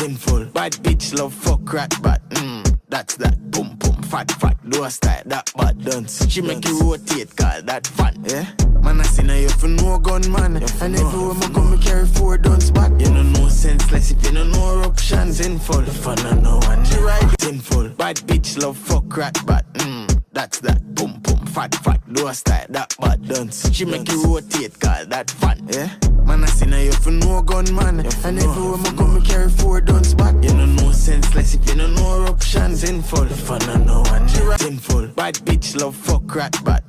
Sinful. Bad bitch love fuck rat bat. That's that. Boom boom. Fat fat. Do a style. That bad dance. She make you rotate. Call that fun. Yeah. Man I seen her you for no gun man. And everywhere me come me carry 4 guns back. You know no sense less if you know no options. Sinful. Fun and no one. She ride sinful. Bad bitch love fuck rat bat. That's that. Boom boom. Fat fat. Do a style. That bad dance. She make you rotate. Call that fun. Yeah. Man I seen her you for no gun man. And everywhere me come me carry 4 guns back. You know no sense less if you know no options. Sinful. Fun and no one. She ride sinful. Bad bitch love fuck rat bat.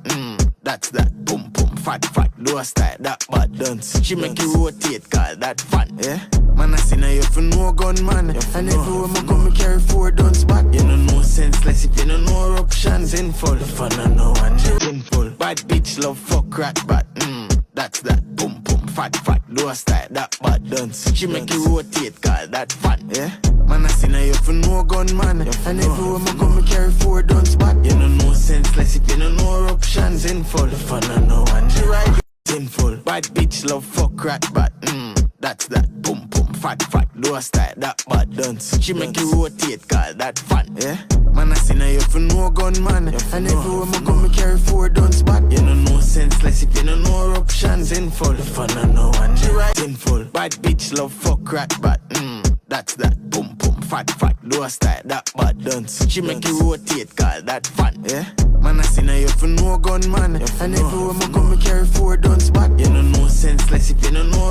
That's that. Boom boom. Fat fat. Do a style. That bad dance. She make you rotate. Call that fun. Yeah. Man I seen her you for no gun man. And everywhere me come me carry 4 guns back. You know no sense less if you know no options. Sinful. Fun and no one. Sinful. Bad bitch love fuck rat bat. That's that. Boom boom. Fat fat. Do a style. That bad dance. She make you rotate. Call that fun. Yeah. Man I seen her you for no gun man. And everywhere me come me carry 4 guns back. You know no sense less if you know no options. Sinful. Fun and no one. She ride sinful. Bad bitch love fuck rat bat. That's that. Boom boom. Fat fat. Do a style. That bad dance. She make you rotate. Call that fun. Yeah. Man I seen her you for no gun man. And everywhere me come me carry 4 guns back. You know no sense less if you know no options. Sinful. Fun and no one. She ride sinful. Bad bitch love fuck rat bat. That's that. Boom boom. Fat fat. Do a style. That bad dance. She make you rotate. Call that fun. Yeah. Man I seen her you for no gun man. And everywhere me come me carry 4 guns back. You know no sense less if you know no.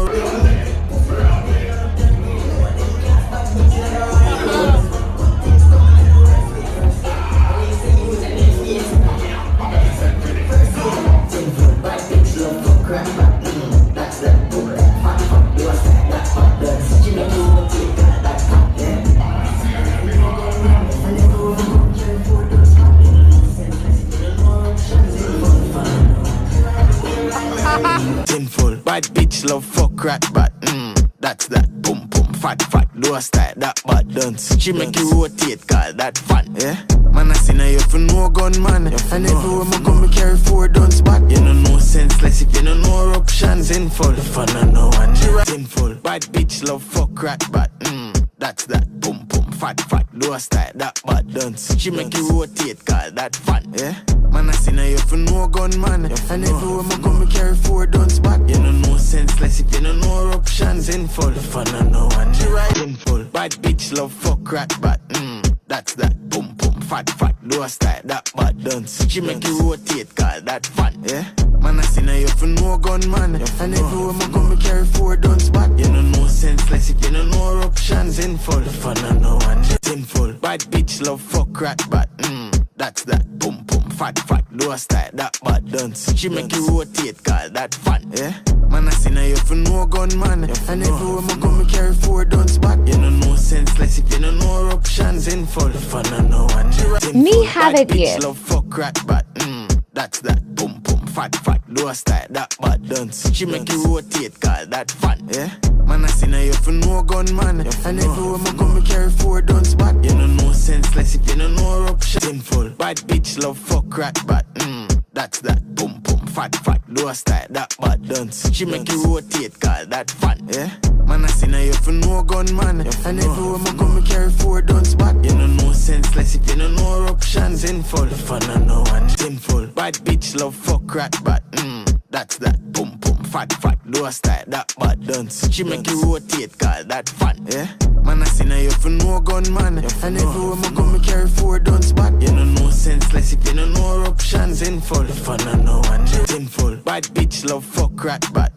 Sinful. Bad bitch love fuck rat bat. That's that. Boom boom. Fat fat. Do a style. That bad dance. She make you rotate. Call that fun. Yeah. Man I seen her you for no gun man. And everywhere me come me carry 4 guns back. You know no sense less if you know no options. Sinful. Fun and no one. She ride sinful. Bad bitch love fuck rat bat. That's that. Boom boom. Fat fat. Do a style. That bad dance. She make you rotate. Call that fun. Yeah. Man I seen her you for no gun man. And everywhere me come me carry 4 guns back. You know no sense less if you know no options. Sinful. Fun and no one. She ride sinful. Bad bitch love fuck rat bat. That's that. Boom boom. Fat fat. Do a style. That bad dance. She make you rotate. Call that fun. Yeah. Man I seen her you for no gun man. And everywhere me come me carry 4 guns back. You know no sense less if you know no options. Sinful. Fun and no one. Sinful. Bad bitch love fuck rat bat. That's that. Boom boom. Fat fat. Do a style. That bad dance. She make you rotate. Call that fun. Yeah. Man I seen her you for no gun man. And everywhere me come me carry 4 guns back. You know no sense less if you know no options. Sinful. Fun and no one. Me have it here. Love fuck rat bat. That's that. Boom boom. Fat fat. Do a style. That bad dance. She make you rotate. Call that fun. Yeah. Man I seen her you for no gun man. And everywhere me come me carry 4 guns back. You know no sense less if you know no options. Sinful. Bad bitch love fuck rat bat. That's that. Boom boom. Fat fat. Do a style. That bad dance. She make you rotate. Call that fun. Yeah. Man I seen her you for no gun man. And everywhere me come me carry 4 guns back. You know no sense less if you know no options. Sinful. Fun and no one. Sinful. Bad bitch love fuck rat bat. That's that. Boom boom. Fat fat. Do a style. That bad dance. She make you rotate. Call that fun. Yeah. Man I seen her you for no gun man. And everywhere me come me carry 4 guns back. You know no sense less if you know no options. Sinful. Fun and no one. Sinful. Bad bitch love fuck rat bat.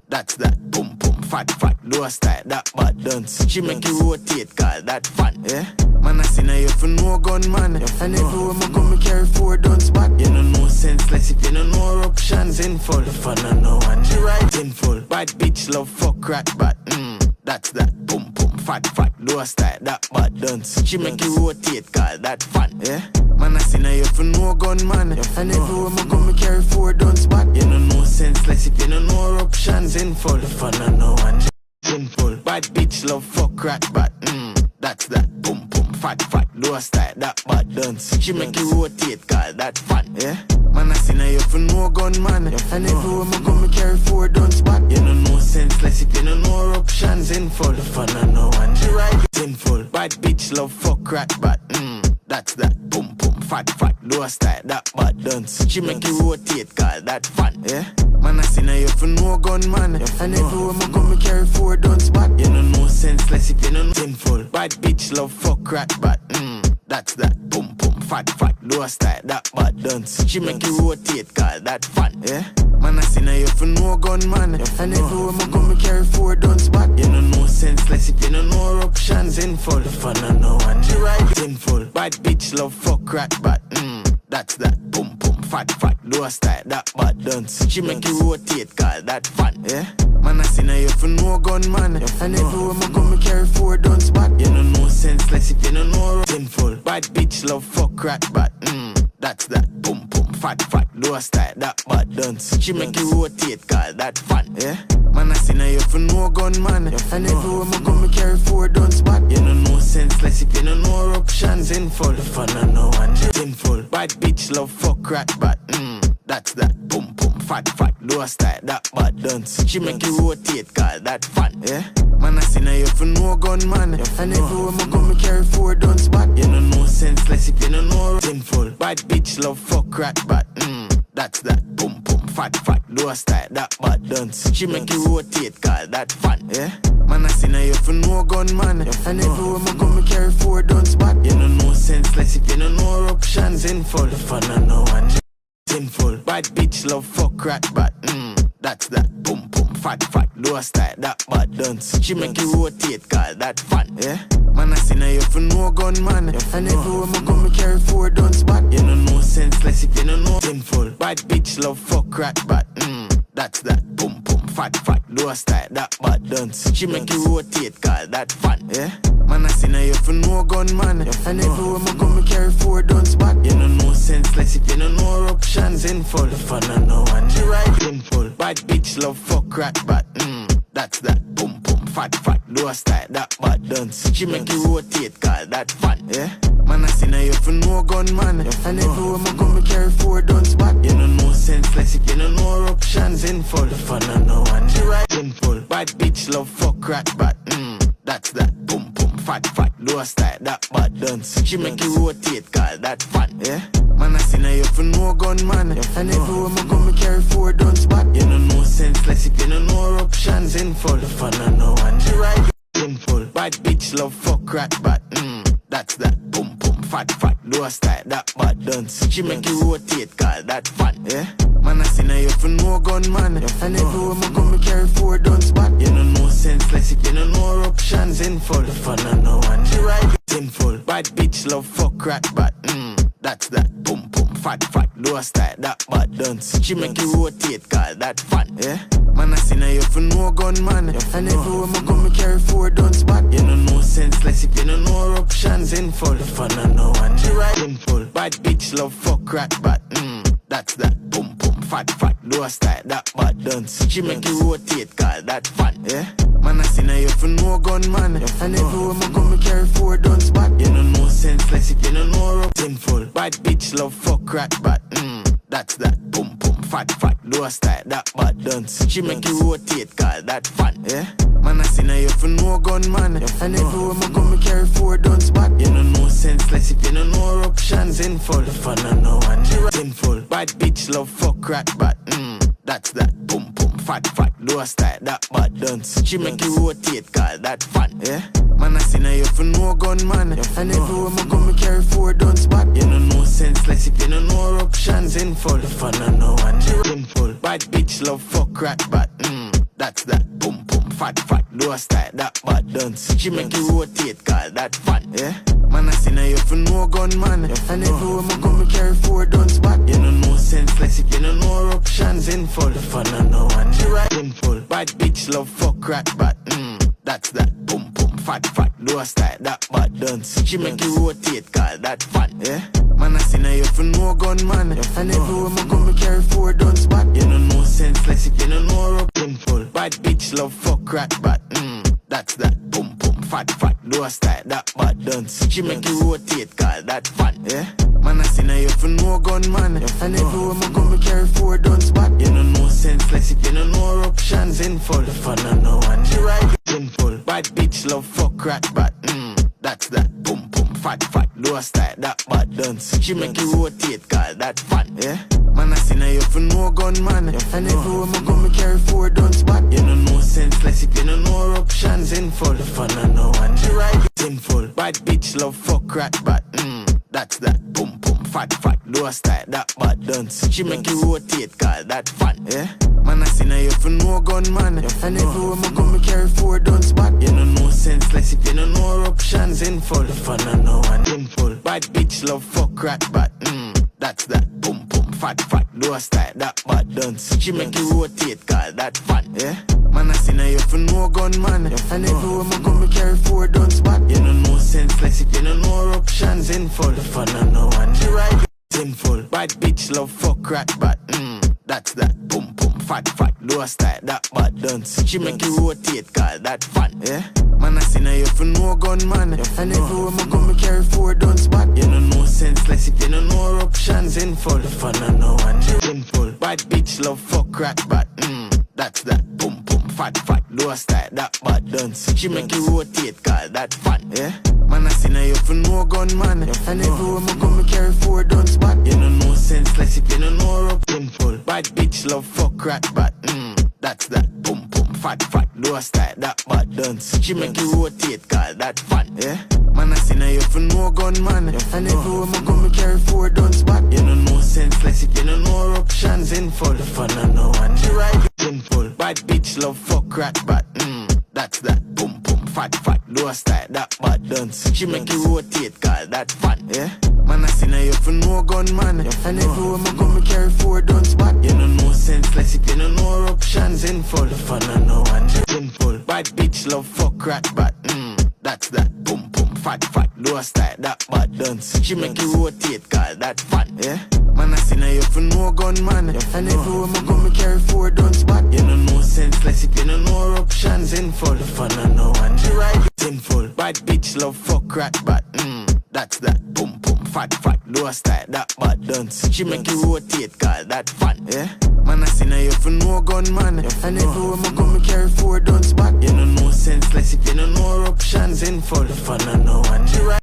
That's that. Boom boom. Fat fat. Do a style. That bad dance. She make you rotate. Call that fun. Yeah. Man I seen her you for no gun man. And everywhere me come me carry 4 guns back. You know no sense less if you know no options. Sinful. Fun and no one. She ride sinful. Bad bitch love fuck rat bat. That's that. Boom boom. Fat fat. Do a style. That bad dance. She make you rotate. Call that fun. Yeah. Man I seen her you for no gun man. And everywhere me come me carry 4 guns back. You know no sense less if you know no options. Sinful. Fun and no one. Sinful. Bad bitch love fuck rat bat. That's that. Boom boom. fat, do a style, that bad dance. She make you rotate, call that fun, yeah. Man, I seen her, you for no gun, man. And everywhere me go, me carry 4 guns back. You know no senseless if you know no options in full. The fun I know and she ride it in full. Bad bitch love fuck rat bat. That's that. Boom, boom, fat, do a style, that bad dance. She make you rotate, call that fun, yeah. Man, I seen her, you for no gun, man. And everywhere me go, me carry 4 guns back. You know no senseless if you know no in full. Bad bitch love fuck rat bat. That's that. Boom, boom, fat, do a style, that bad dance. She make you rotate, call that fun, yeah. Man, I seen her, you for no gun, man. And everywhere me go, me carry 4 guns back. You know no senseless if you know no options in full. The fun I know and she ride it in full. Bad bitch love fuck rat bat. That's that. Boom, boom, fat, do a style, that bad dance. She make you rotate, call that fun, yeah. Man, I seen her, you for no gun, man. And everywhere me go, me carry 4 guns back. You know no senseless if you know no in full. Bad bitch love fuck rat bat. That's that. Boom, boom, fat, do a style, that bad dance. She make you rotate, call that fun, yeah. Man, I seen her, you for no gun, man. And everywhere me go, me carry 4 guns back. You know no senseless if you know no options in full. The fun I know and she in full. Bad bitch love fuck rat bat. That's that. Boom, boom, fat, do a style, that bad dance. She make you rotate, call that fun, yeah. Man, I seen her, you for no gun, man. And everywhere me go, me carry 4 guns back. You know no senseless if you know no in full. Bad bitch love fuck rat bat. That's that. Boom, boom, fat, do a style, that bad dance. She make you rotate, call that fun, yeah. Man, I seen her, you for no gun, man. And everywhere me go, me carry 4 guns back. You know no senseless if you know no options in full. The fun I know and she in full. Bad bitch love fuck rat bat. That's that. Boom, boom, fat, do a style, that bad dance. She make you rotate, call that fun, yeah. Man, I seen her, you for no gun, man. And everywhere me go, me carry 4 guns back. You know no senseless if you know no in full. Bad bitch love fuck rat bat. That's that. Boom, boom, fat, do a style, that bad dance. She make you rotate, call that fun, yeah. Man, I seen her, you for no gun, man. And everywhere me go, me carry 4 guns back. You know no senseless if you know no options in full. The fun I know and she ride in full. Bad bitch love fuck rat bat. That's that. Boom, boom, fat, do a style, that bad dance. She make you rotate, call that fun, yeah. Man, I seen her, you for no gun, man. And everywhere me go, me carry 4 guns back. You know no senseless if you know no options in full. The fun I know and she ride in full. Bad bitch love fuck rat bat. That's that. Boom, boom, fat, do a style, that bad dance. She make you rotate, call that fun, yeah. Man, I seen her, you for no gun, man. And everywhere me go, me carry 4 guns back. You know no senseless if you know no options in full. The fun I know and she ride it in full. Bad bitch love fuck rat bat. That's that. Boom, boom, fat, do a style, that bad dance. She make you rotate, call that fun, yeah. Man, I seen her, you for no gun, man. And everywhere me go, me carry 4 guns back. You know no senseless if you know no options in full. The fun I know and she ride it in full. Bad bitch love fuck rat bat. That's that. Boom, boom, fat, do a style, that bad dance. She make you rotate, call that fun, yeah. Man, I seen her, you for no gun, man. And everywhere me go, me carry 4 guns back. You know no senseless if you know no options in full. The fun I know and she ride in full. Bad bitch love fuck rat bat. That's that. Boom, boom, fat, do a style, that bad dance. She make you rotate, call that fun, yeah. Man, I seen her, you for no gun, man. And everywhere me go, me carry 4 guns back. You know no senseless if you know no in full. Bad bitch love fuck rat bat. That's that. Boom, boom, fat, do a style, that bad dance. She make you rotate, call that fun, yeah. Man, I seen her, you for no gun, man. And everywhere me go, me carry 4 guns back. You know no senseless if you know no options in full. The fun I know and she ride in full. Bad bitch love fuck rat bat. That's that. Boom, boom, fat, do a style, that bad dance. She make you rotate, call that fun, yeah. Man, I seen her, you for no gun, man. And everywhere me go, me carry 4 guns back. You know no senseless if you know no options in full. The fun I know and she in full. Bad bitch love fuck rat bat. That's that. Boom, boom, fat, do a style, that bad dance. She make you rotate, call that fun, yeah. Man, I seen her, you for no gun, man. And everywhere me go, me carry 4 guns back. You know no senseless if you know no options in full. The fun I know and she ride in full. Bad bitch love fuck rat bat. That's that. Boom, boom, fat, do a style, that bad dance. She make you rotate, call that fun, yeah. Man, I seen her, you for no gun, man. And everywhere me go, me carry 4 guns back. You know no senseless if you know no in full. Bad bitch love fuck rat bat. That's that. Boom, boom, fat, do style that bad dance. She make you rotate, call that fun, yeah. Man, I seen her, you for no gun, man. And everywhere I go, me carry 4 guns back. You know no sense, less if you don't know options in full. The fun I know, and she ride it in full. Bad bitch love fuck rat, but that's that. Boom, boom, fat, do style that bad dance. She make you rotate, call that fun, yeah. Man, I seen her, you for no gun, man. And everywhere I go, me carry 4 guns back. You know no sense, less if you don't know options in full. The fun I know, and she ride it in full. Bad bitch love fuck rat, but that's that. Boom, boom, fat, do a style that bad dance. She make you rotate, call that fun, yeah. Man, I seen her, you for no gun, man. And everywhere I go, me carry 4 guns back. You know no sense, less if you don't know options in full. The fun I know, and in full. Bad bitch love fuck rat, but that's that. Boom, boom, fat, do a style that bad dance. She make you rotate, call that fun, yeah. Man, I seen her, you for no gun, man. And everywhere I go, me carry 4 guns back. You know no sense, less if you don't know options in full. The fun I know, and she ride it in full. Bad bitch love fuck rat, but that's that. Boom, boom, fat, do a style that bad dance. She make you rotate, call that fun, yeah. Man, I seen her, you for no gun, man. And everywhere I go, me carry 4 guns back. You know no sense, less if you don't know options in full. The fun I know, and she in full. Bad bitch love fuck rat, but that's that. Boom, boom, fat, do a style that bad dance. She make you rotate, call that fun, yeah. Man, I seen her, you for no gun, man. And everywhere I go, me carry 4 guns back. You know no sense, less if you don't know up in full. Bad bitch love fuck rat, but that's that. Boom, boom, fat, do a style that bad dance. She make you rotate, call that fun, yeah. Man, I seen her, you for no gun, man. And everywhere I go, me carry 4 guns back. You know no sense, less if you don't know options in full. The fun I know, and she ride it in full. Bad bitch love fuck rat, but that's that. Boom, boom, fat, do a style that bad dance. She make you rotate, call that fun, yeah. Man, I seen her, you for no gun, man. And everywhere I go, me carry 4 guns back. You know no sense, less if you don't know options in full. The fun I know, and she in full. Bad bitch love fuck rat, but that's that. Boom, boom, fat, do a style that bad dance. She make you rotate, call that fun, yeah. Man, I seen her, you for no gun, man. And everywhere I go, me carry 4 guns back. You know no sense, less if you don't know options in full. The fun I know, and she ride it in full. Bad bitch love fuck rat, but that's that. Boom, boom, fat, do a style that bad dance. She make you rotate, call that fun, yeah. Man, I seen her, you for no gun, man. And everywhere I go, me carry 4 guns back. You know no sense, less if you don't know options in full. The fun I know, and she ride